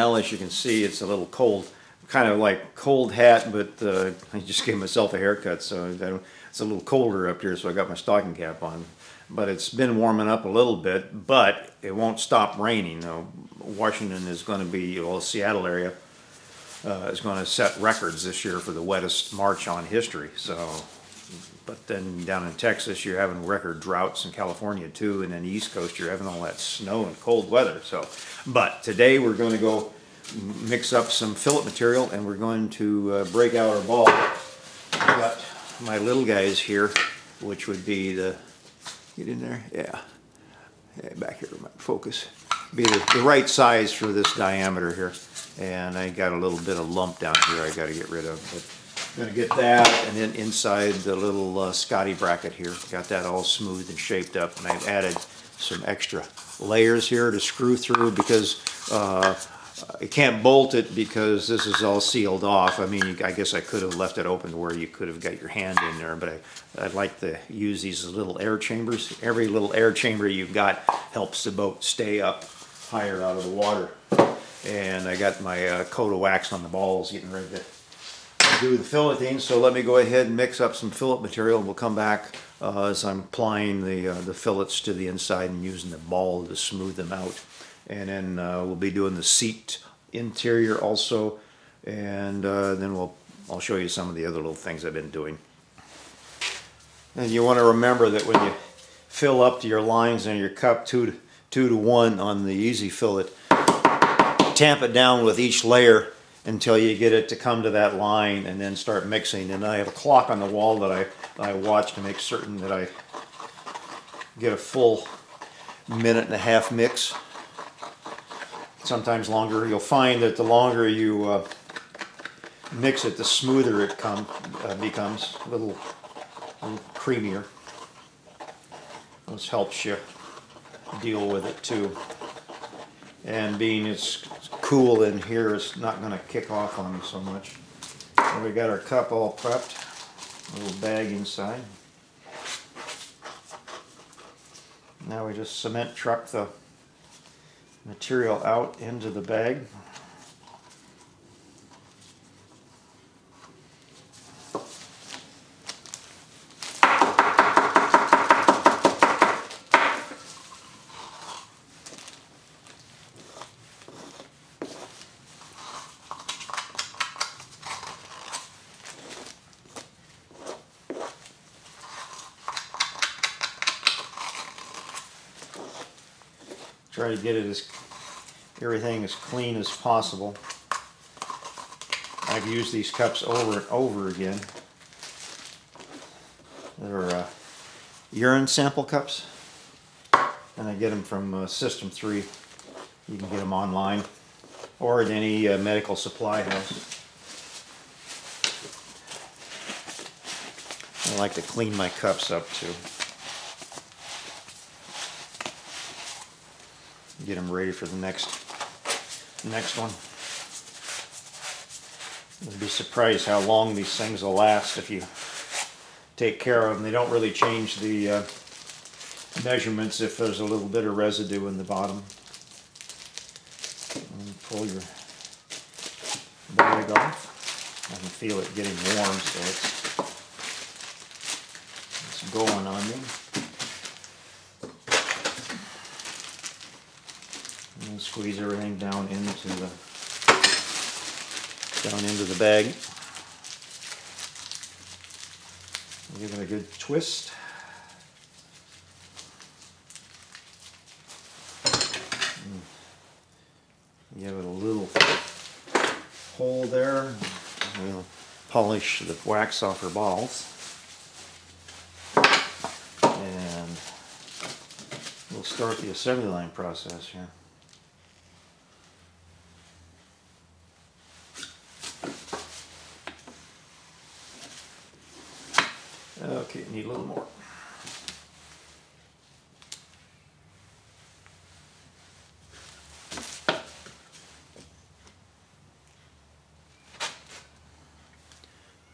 now, as you can see, it's a little cold. Kind of like cold hat, but I just gave myself a haircut, so it's a little colder up here, so I got my stocking cap on. But it's been warming up a little bit, but it won't stop raining. Washington is going to be, well, the Seattle area is going to set records this year for the wettest March on history. So, but then down in Texas, you're having record droughts, in California too, and then the East Coast, you're having all that snow and cold weather. So, but today we're going to go mix up some fillet material, and we're going to break out our ball. I've got my little guys here, which would be the, get in there, yeah, back here, my focus, be the right size for this diameter here. And I got a little bit of lump down here I got to get rid of. But I'm going to get that, and then inside the little Scotty bracket here, got that all smooth and shaped up, and I've added some extra layers here to screw through, because I can't bolt it because this is all sealed off. I mean, I guess I could have left it open to where you could have got your hand in there, but I'd like to use these little air chambers. Every little air chamber you've got helps the boat stay up higher out of the water. And I got my coat of wax on the balls, getting ready to do the filleting. So let me go ahead and mix up some fillet material, and we'll come back as I'm applying the fillets to the inside and using the ball to smooth them out. And then we'll be doing the seat interior also, and then I'll show you some of the other little things I've been doing. And you want to remember that when you fill up to your lines and your cup 2 to 1 on the easy fillet, tamp it down with each layer until you get it to come to that line, and then start mixing. And I have a clock on the wall that I watch to make certain that I get a full 1.5-minute mix. Sometimes longer. You'll find that the longer you mix it, the smoother it becomes, a little creamier. This helps you deal with it too. And being it's cool in here, it's not going to kick off on me so much. So we got our cup all prepped, a little bag inside. Now we just cement truck the material out into the bag. Try to get it everything as clean as possible. I've used these cups over and over again. They're urine sample cups, and I get them from System 3. You can get them online or at any medical supply house. I like to clean my cups up too. Get them ready for the next one. You'll be surprised how long these things will last if you take care of them. They don't really change the measurements if there's a little bit of residue in the bottom. And pull your bag off. I can feel it getting warm, so it's going on me. And squeeze everything down into the bag. Give it a good twist. Give it a little hole there. We'll polish the wax off her balls. And we'll start the assembly line process here. Okay, need a little more.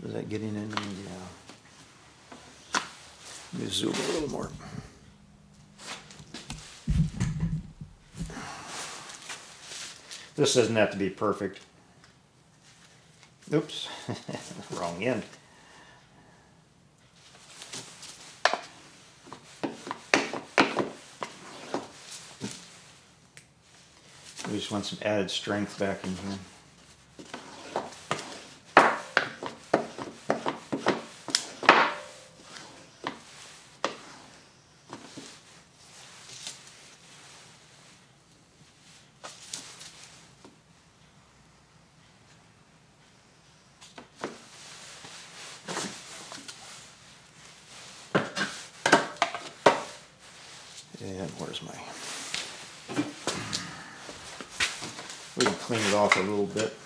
Is that getting in? Yeah. Let me zoom a little more. This doesn't have to be perfect. Oops, wrong end. We just want some added strength back in here. And where's my... We can clean it off a little bit.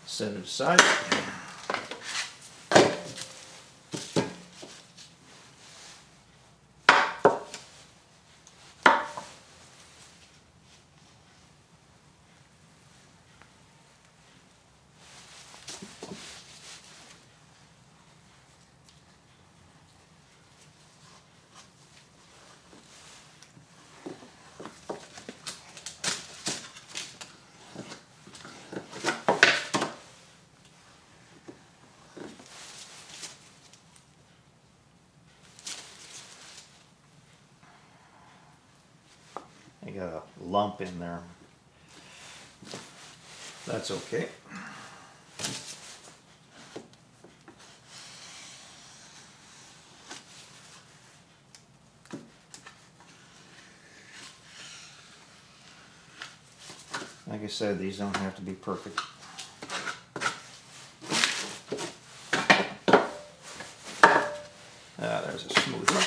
Set it aside. I got a lump in there. That's okay. Like I said, these don't have to be perfect. Ah, there's a smooth one.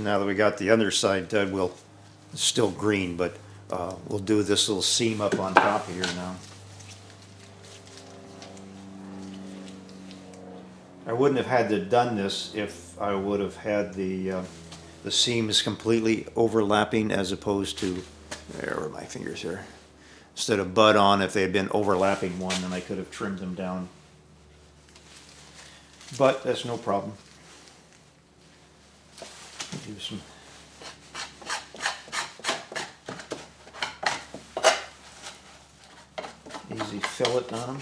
Now that we got the underside done, it's still green, but we'll do this little seam up on top of here now. I wouldn't have had to done this if I would have had the seams completely overlapping as opposed to, there are my fingers here, instead of butt on. If they had been overlapping one, then I could have trimmed them down. But that's no problem. Do some easy fillet on them.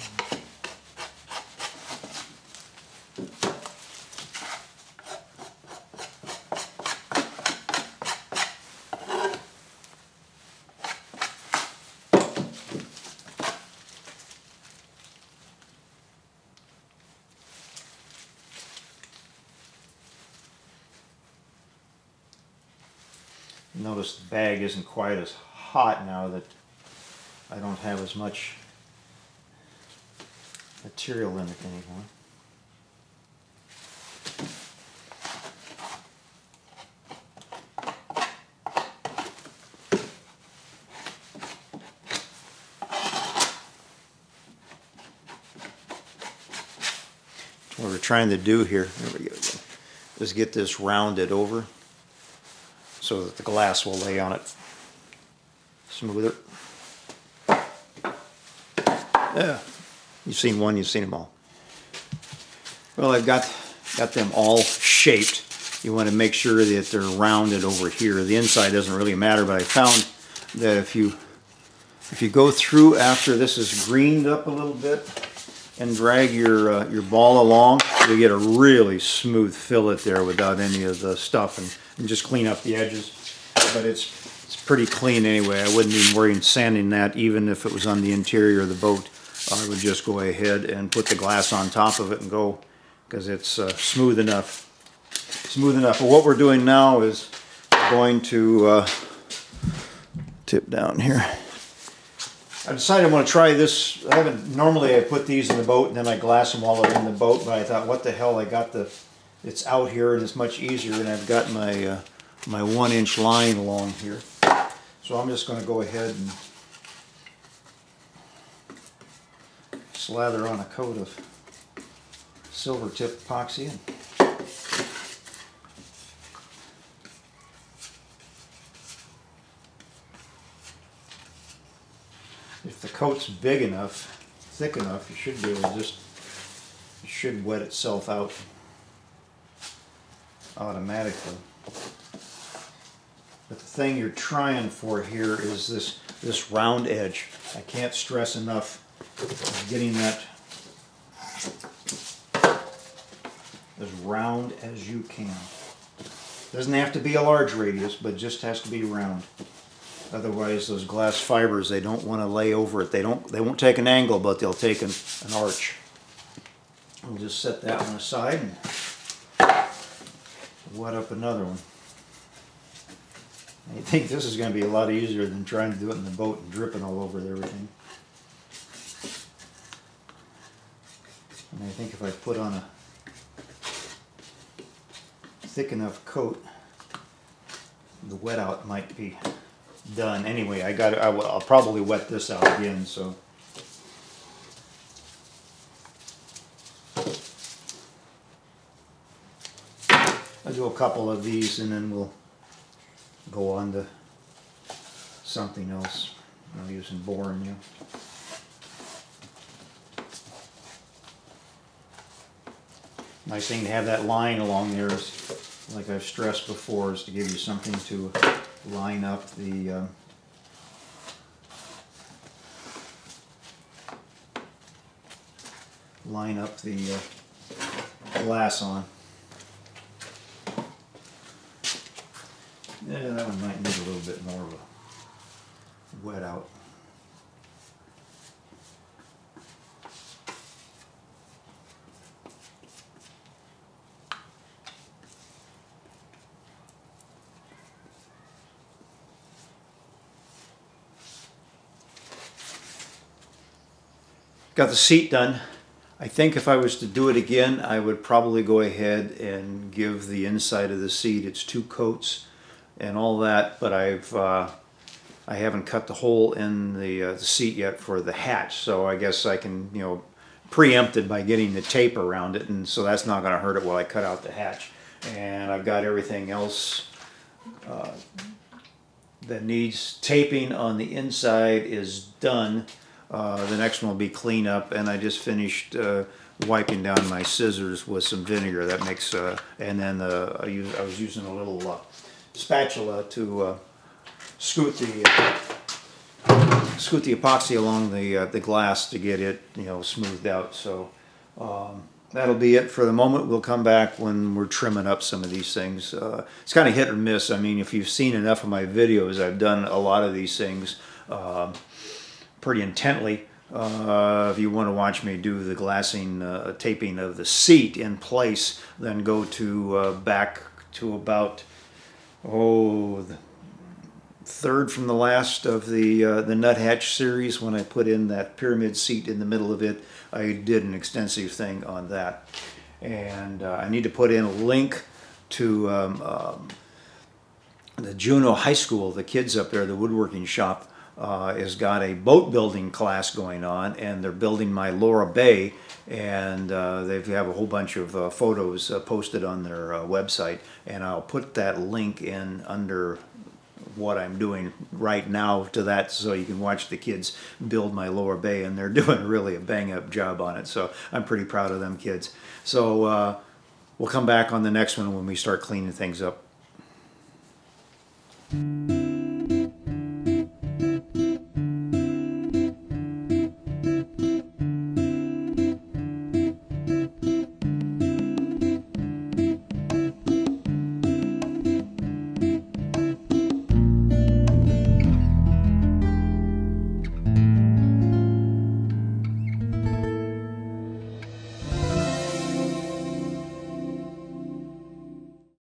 Notice the bag isn't quite as hot now that I don't have as much material in it anymore. What we're trying to do here, there we go, is get this rounded over so that the glass will lay on it smoother. Yeah, you've seen one, you've seen them all. Well, I've got them all shaped. You want to make sure that they're rounded over here. The inside doesn't really matter, but I found that if you go through after this is greened up a little bit and drag your ball along, you get a really smooth fillet there without any of the stuff, and just clean up the edges. But it's pretty clean anyway. I wouldn't even worry in sanding that, even if it was on the interior of the boat. I would just go ahead and put the glass on top of it and go, because it's smooth enough. Smooth enough. But what we're doing now is going to tip down here. I decided I want to try this. Normally I put these in the boat and then I glass them while they're in the boat, but I thought, what the hell, it's out here and it's much easier, and I've got my my 1-inch line along here. So I'm just going to go ahead and slather on a coat of silver tip epoxy. If the coat's big enough, thick enough, you should be able to it should wet itself out automatically. But the thing you're trying for here is this round edge. I can't stress enough getting that as round as you can. Doesn't have to be a large radius, but just has to be round. Otherwise, those glass fibers, they don't want to lay over it. They won't take an angle, but they'll take an arch. We'll just set that one aside and wet up another one. I think this is going to be a lot easier than trying to do it in the boat and dripping all over everything. And I think if I put on a thick enough coat, the wet out might be done. Anyway, I'll probably wet this out again, so. I'll do a couple of these and then we'll go on to something else. I'll use some boring, yeah. Nice thing to have that line along there is, like I've stressed before, is to give you something to line up the glass on. Yeah, that one might need a little bit more of a wet out. Got the seat done. I think if I was to do it again, I would probably go ahead and give the inside of the seat its 2 coats and all that, but I haven't cut the hole in the seat yet for the hatch, so I guess I can, preempt it by getting the tape around it, and so that's not going to hurt it while I cut out the hatch. And I've got everything else that needs taping on the inside is done. The next one will be clean up, and I just finished wiping down my scissors with some vinegar. That makes, and then I was using a little spatula to scoot the epoxy along the glass to get it, smoothed out. So that'll be it for the moment. We'll come back when we're trimming up some of these things. It's kind of hit or miss. I mean, if you've seen enough of my videos, I've done a lot of these things pretty intently. If you want to watch me do the glassing, taping of the seat in place, then go to back to about the third from the last of the nuthatch series, when I put in that pyramid seat in the middle of it. I did an extensive thing on that, and I need to put in a link to the Juneau High School. The kids up there, the woodworking shop, has got a boat building class going on, and they're building my Laura Bay, and they have a whole bunch of photos posted on their website, and I'll put that link in under what I'm doing right now to that, so you can watch the kids build my Lower Bay, and they're doing really a bang-up job on it, so I'm pretty proud of them kids. So we'll come back on the next one when we start cleaning things up.